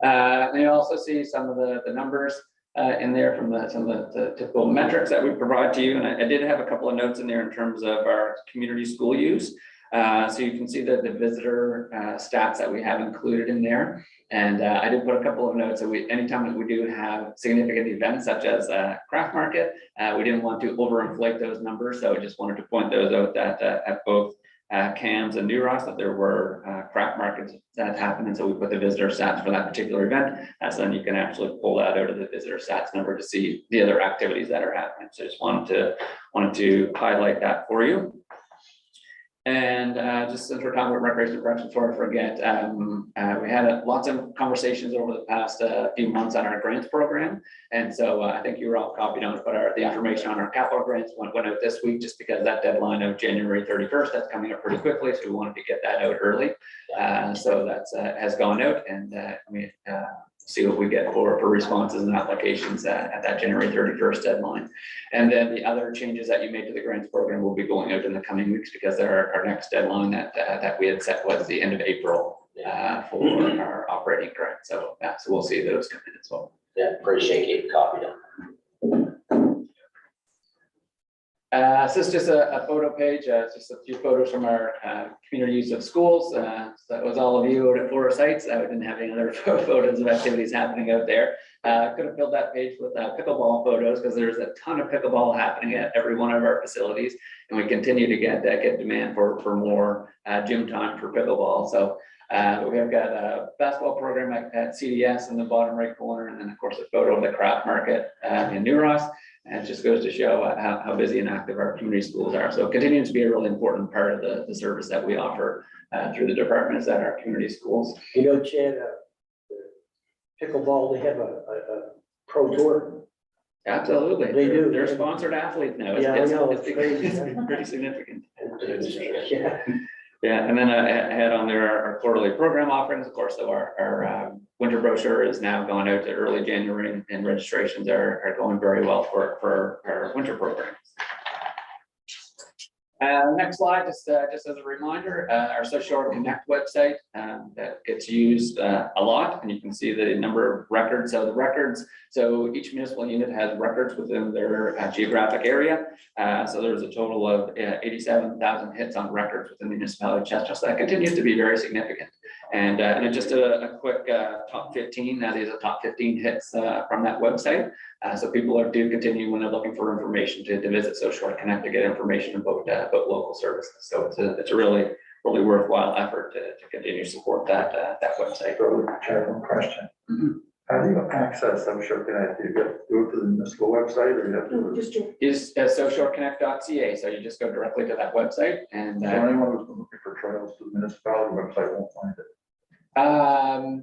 And you also see some of the numbers in there from some of the typical metrics that we provide to you. And I did have a couple of notes in there in terms of our community school use. So you can see that the visitor stats that we have included in there. And I did put a couple of notes that anytime that we do have significant events such as craft market, we didn't want to overinflate those numbers. So I just wanted to point those out that at both CAMS and New Ross that there were craft markets that happened. And so we put the visitor stats for that particular event. So then you can actually pull that out of the visitor stats number to see the other activities that are happening. So just wanted to highlight that for you. And just since we're talking about recreation and parks, before I forget, we had lots of conversations over the past few months on our grants program. And so I think you were all copied on it, but the information on our capital grants went out this week just because that deadline of January 31st, that's coming up pretty quickly. So we wanted to get that out early. So that's has gone out, and we see what we get for responses and applications at that January 31st deadline. And then the other changes that you made to the grants program will be going out in the coming weeks because our next deadline that we had set was the end of April for our operating grant. So so we'll see those come in as well. Yeah, appreciate you copied them. So it's just a photo page, just a few photos from our community use of schools. So that was all of you out at Flora Sites. I didn't have any other photos of activities happening out there. Could have filled that page with pickleball photos because there's a ton of pickleball happening at every one of our facilities. And we continue to get demand for more gym time for pickleball. So we have got a basketball program at CDS in the bottom right corner, and then of course a photo of the craft market in New Ross. And it just goes to show how busy and active our community schools are. So it continues to be a really important part of the service that we offer through the departments at our community schools. You know, Chad, pickleball, they have a pro tour. Absolutely. They do. They're sponsored athletes now. Yeah, I know, it's it's crazy. pretty significant. Yeah. Yeah, and then I had on there our quarterly program offerings, of course, so our winter brochure is now going out to early January, and registrations are going very well for our winter programs. Next slide, just as a reminder, our Social Connect website that gets used a lot, and you can see the number of records. So the records, so each municipal unit has records within their geographic area. So there's a total of 87,000 hits on records within the municipality of Chester. So that continues to be very significant. And just a quick top 15. That is a top 15 hits from that website. So people do continue when they're looking for information to visit Social Connect to get information about local services. So it's a really worthwhile effort to continue to support that website. Chairman, question. How do you access Social Connect? Do you do it to the municipal website, or you have to? Is socialconnect.ca. So you just go directly to that website, and So anyone who's looking for trails to the municipality website won't find it.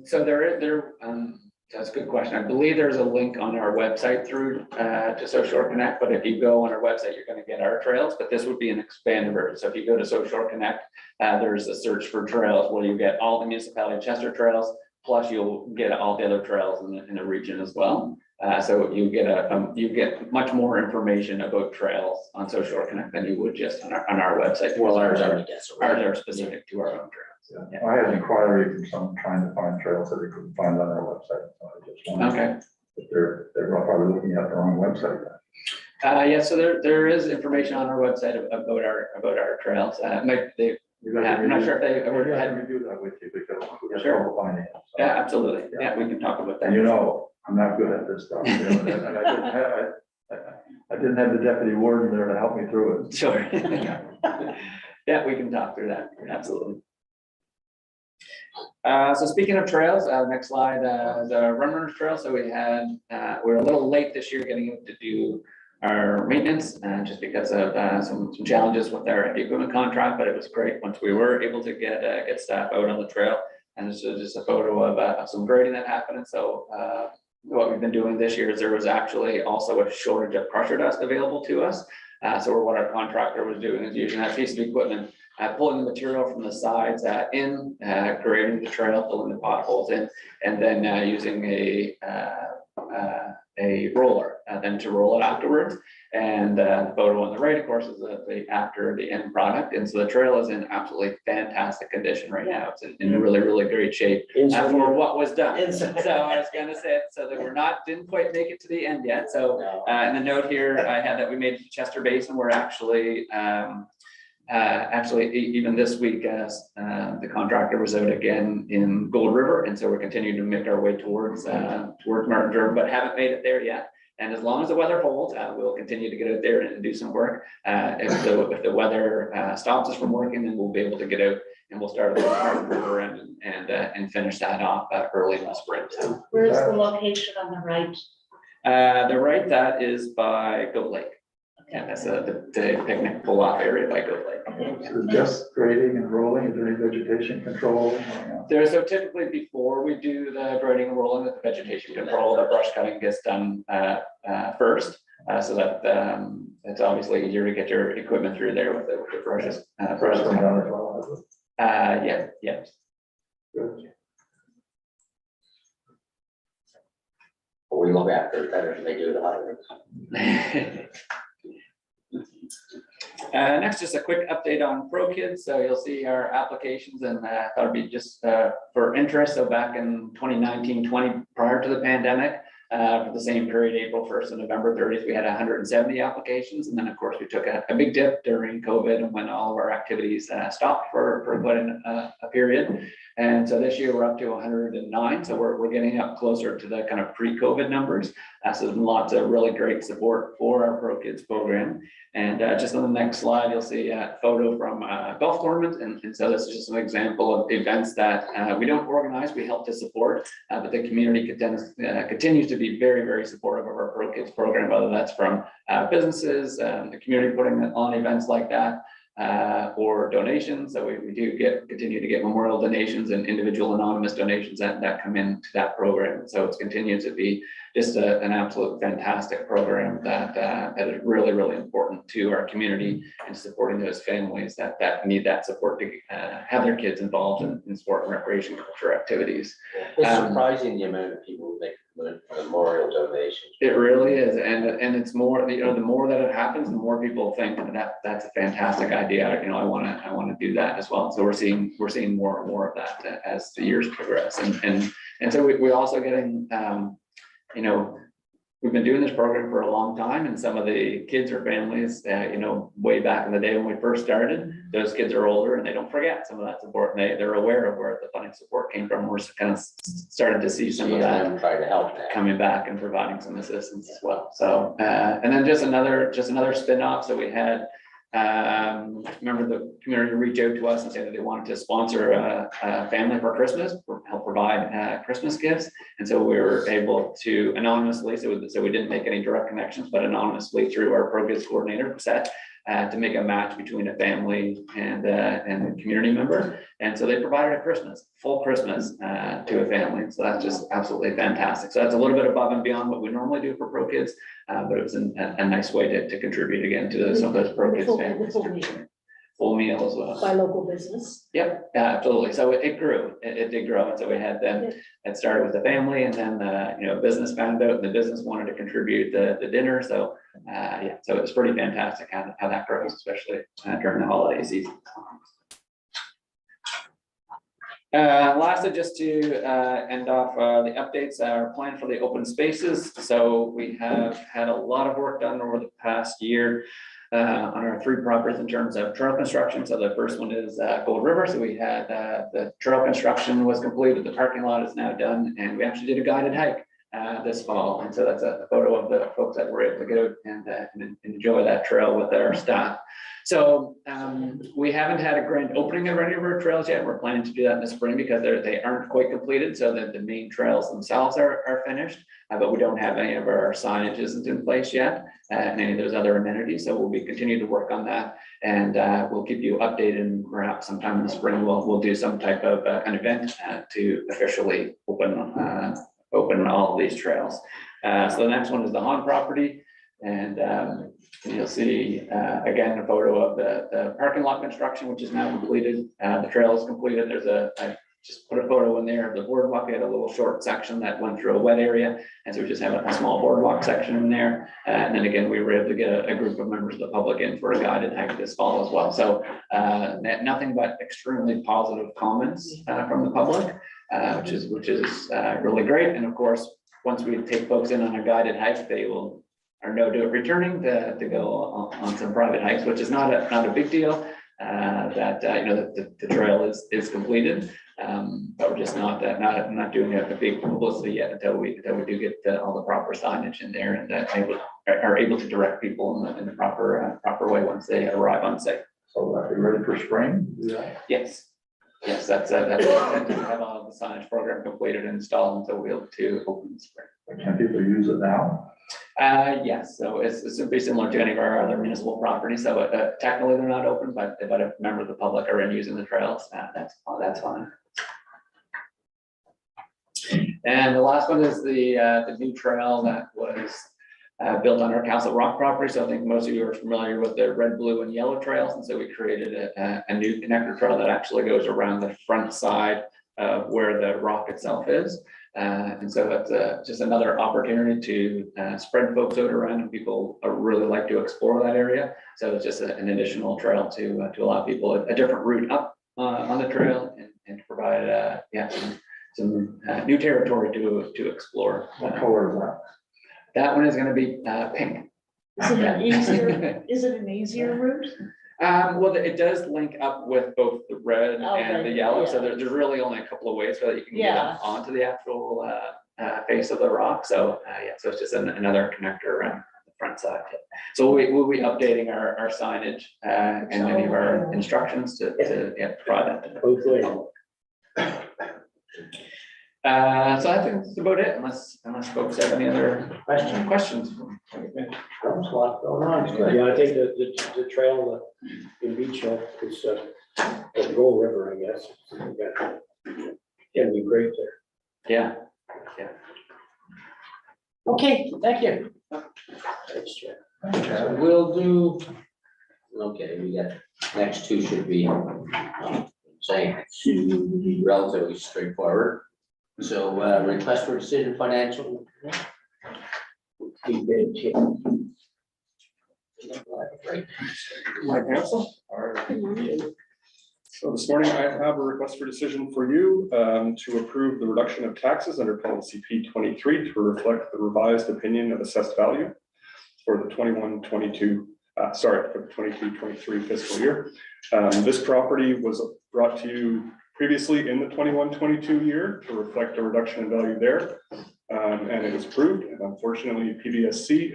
so that's a good question. I believe there's a link on our website through to Social Connect, but if you go on our website, you're going to get our trails, but this would be an expanded version. So if you go to Social Connect, there's a search for trails where you get all the municipality of Chester trails, plus you'll get all the other trails in the region as well. So you get much more information about trails on Social Connect than you would just on our website. Well, ours already gets it, right? Ours are specific to our own trails. Yeah. I had an inquiry from someone trying to find trails that they couldn't find on our website. So I just wondered Okay. if they're probably looking at the wrong website. Yeah, so there is information on our website about our trails. I'm not sure if they ever I had. had to review that with you because we have Sure. trouble finding it. So. Yeah, absolutely. Yeah, we can talk about that. And you know, I'm not good at this stuff. You know, and I didn't have the deputy warden there to help me through it. Sure. Yeah, we can talk through that. Absolutely. So speaking of trails, next slide, the Runrunners Trail. So we're a little late this year getting to do our maintenance, just because of some challenges with our equipment contract, but it was great once we were able to get staff out on the trail. And this is just a photo of some grading that happened. And so what we've been doing this year is there was actually also a shortage of crusher dust available to us. So what our contractor was doing is using that piece of equipment, pulling the material from the sides grading the trail, filling the potholes in, and then using a roller then to roll it afterwards. And the photo on the right, of course, is after the end product. And so the trail is in absolutely fantastic condition right now. It's in really, really great shape for what was done. So I was going to say, so that didn't quite make it to the end yet. So in the note here, I had that we made it to Chester Basin. We're actually even this week, the contractor was out again in Gold River, and so we're continuing to make our way towards Martin River, but haven't made it there yet. And as long as the weather holds, we'll continue to get out there and do some work. If the weather stops us from working, then we'll be able to get out and we'll start at Martin River and finish that off early in the spring. So Where's the location on the right? the right, that is by Goat Lake. Yeah, that's the picnic pull-off area by Goat Lake. So just grading and rolling, is there any vegetation control? So typically before we do the grading and rolling, the vegetation control, the brush cutting gets done first. So that it's obviously easier to get your equipment through there with the brushes. Brush them down as well. Yeah. Good. We look after it better than they do the highways. Next, just a quick update on ProKids. So you'll see our applications, and that'll be just for interest. So back in 2019-20, prior to the pandemic, For the same period, April 1st and November 30th, we had 170 applications. And then, of course, we took a big dip during COVID and when all of our activities stopped for quite a period. And so this year we're up to 109. So we're getting up closer to the kind of pre-COVID numbers. So there's lots of really great support for our Pro Kids program. And just on the next slide, you'll see a photo from a golf tournament. And so this is just an example of events that we don't organize, we help to support, but the community continues to be very, very supportive of our Pro Kids program, whether that's from businesses, the community putting on events like that, or donations. So we do continue to get memorial donations and individual anonymous donations that come into that program. So it's continued to be just an absolute fantastic program that is really, really important to our community and supporting those families that need that support to have their kids involved in sport and recreation culture activities. It's surprising the amount of people who make memorial donations. It really is, and it's more, the more that it happens, the more people think that's a fantastic idea. I want to do that as well. So we're seeing more and more of that as the years progress, and so we also getting we've been doing this program for a long time, and some of the kids or families, way back in the day when we first started, those kids are older and they don't forget some of that support. And they're aware of where the funding support came from. We're kind of starting to see some of that Try to help that. coming back and providing some assistance as well. So, and then just another spin-off. So we had, remember the community reach out to us and say that they wanted to sponsor a family for Christmas, help provide Christmas gifts. And so we were able to anonymously, so we didn't make any direct connections, but anonymously through our Pro Kids coordinator set, to make a match between a family and a community member. And so they provided a full Christmas to a family. So that's just absolutely fantastic. So that's a little bit above and beyond what we normally do for Pro Kids, but it was a nice way to contribute again to some of those Pro Kids families. Full meal as well. By local business. Yep, absolutely. So it grew, it did grow. And so we had it started with the family, and then, business found out, and the business wanted to contribute the dinner. So, so it was pretty fantastic how that grows, especially during the holiday season. Lastly, just to end off the updates, our plan for the open spaces. So we have had a lot of work done over the past year on our 3 properties in terms of trail construction. So the first one is Gold River. So we had the trail construction was completed, the parking lot is now done, and we actually did a guided hike this fall. And so that's a photo of the folks that were able to get out and enjoy that trail with our staff. So we haven't had a grand opening of any of our trails yet. We're planning to do that in the spring because they aren't quite completed, so that the main trails themselves are finished, but we don't have any of our signage isn't in place yet, and any of those other amenities. So we'll be continuing to work on that, and we'll keep you updated. And perhaps sometime in the spring we'll do some type of an event to officially open all of these trails. So the next one is the Han property. And you'll see, again, a photo of the parking lot construction, which is now completed. The trail is completed. I just put a photo in there of the boardwalk. We had a little short section that went through a wet area. And so we just have a small boardwalk section in there. And then again, we were able to get a group of members of the public in for a guided hike this fall as well. So nothing but extremely positive comments from the public, which is really great. And of course, once we take folks in on a guided hike, they are no doubt returning to go on some private hikes, which is not a big deal. The trail is completed, but we're just not doing a big publicity yet until we do get all the proper signage in there and are able to direct people in the proper way once they arrive on site. So are you ready for spring? Yes, that's to have all the signage program completed and installed until we'll be able to open in spring. Can people use it now? Yes, so it's simply similar to any of our other municipal properties. So technically they're not open, but if members of the public are in using the trails, that's fine. And the last one is the new trail that was built on our Castle Rock property. So I think most of you are familiar with the red, blue, and yellow trails. And so we created a new connector trail that actually goes around the front side of where the rock itself is. And so that's just another opportunity to spread folks out around, and people really like to explore that area. So it's just an additional trail to allow people a different route up on the trail and to provide some new territory to explore. What color is that? That one is gonna be pink. Is it an easier, is it an easier route? Well, it does link up with both the red and the yellow, so yeah. there's really only a couple of ways so that you can get Yeah. onto the actual face of the rock. So, yeah, so it's just another connector around the front side. So we'll be updating our signage and any of our instructions to provide that. So I think that's about it, unless folks have any other questions. There's a lot going on. Yeah, I think the trail in Beach Hill is the Gold River, I guess. Can be great there. Yeah. Okay, thank you. Thanks, Jeff. So we'll do, okay, we got, next two should be, same, relatively straightforward. So, request for decision financial. My counsel. So this morning I have a request for decision for you to approve the reduction of taxes under policy P23 to reflect the revised opinion of assessed value for the 21-22, for the 22-23 fiscal year. This property was brought to you previously in the 21-22 year to reflect a reduction in value there. And it was approved, and unfortunately PBSC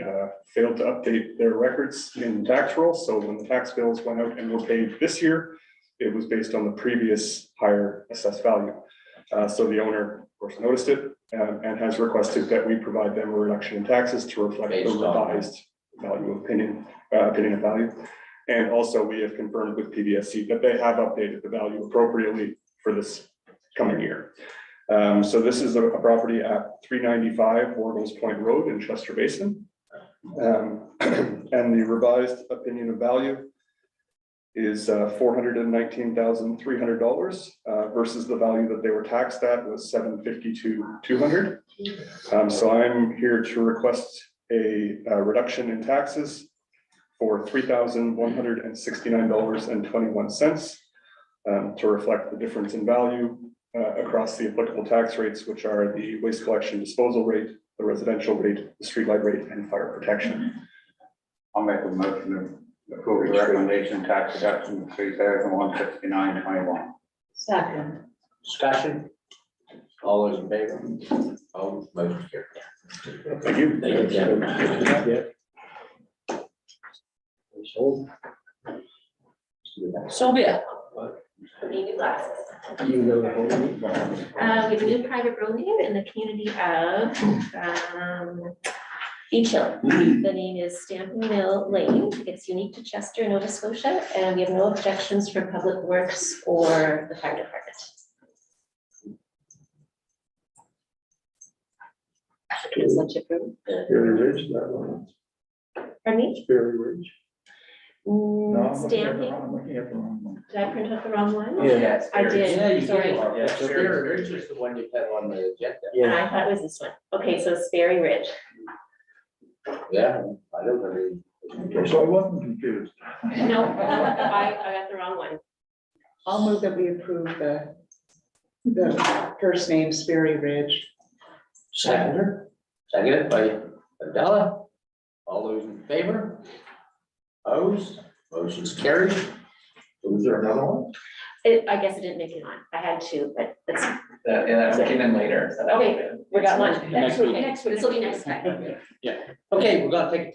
failed to update their records in the tax roll. So when the tax bills went out and were paid this year, it was based on the previous higher assessed value. So the owner, of course, noticed it and has requested that we provide them a reduction in taxes to reflect the revised value opinion of value. And also we have confirmed with PBSC that they have updated the value appropriately for this coming year. So this is a property at 395 Wargles Point Road in Chester Basin. And the revised opinion of value is $419,300 versus the value that they were taxed at was $752,200. So I'm here to request a reduction in taxes for $3,169.21 to reflect the difference in value across the applicable tax rates, which are the waste collection disposal rate, the residential rate, the streetlight rate, and fire protection. I'll make a motion to approve the recommendation tax reduction of $3,169.21. Second. Discussion. All those in favor? Oh, motion carried. Thank you. Thank you, Jen. Sylvia. Need new glasses. You know the whole. We have a new private road name in the community of Beach Hill. The name is Stamping Mill Lane. It's unique to Chester, Nova Scotia, and we have no objections from Public Works or the fire department. Is that your room? Sperry Ridge, that one. Pardon me? Sperry Ridge. No, I'm looking at the Stamping, wrong- I'm looking at the wrong one. did I print out the wrong one? Yeah. I did, Yeah, you sorry. did. Yeah, Sperry Ridge is the one you had on the agenda. And I thought it was this one. Okay, so Sperry Ridge. Yeah, I don't know. Okay, so I wasn't confused. No, I got the wrong one. I'll move that we approve the first name Sperry Ridge. Seconded by Adela. All those in favor? Opposed? Motion's carried. Was there another one? I guess it didn't make it on. I had two, but that's, That came in later. So that was okay, good. we got one. Next week. This will be next time. Okay, we're gonna take a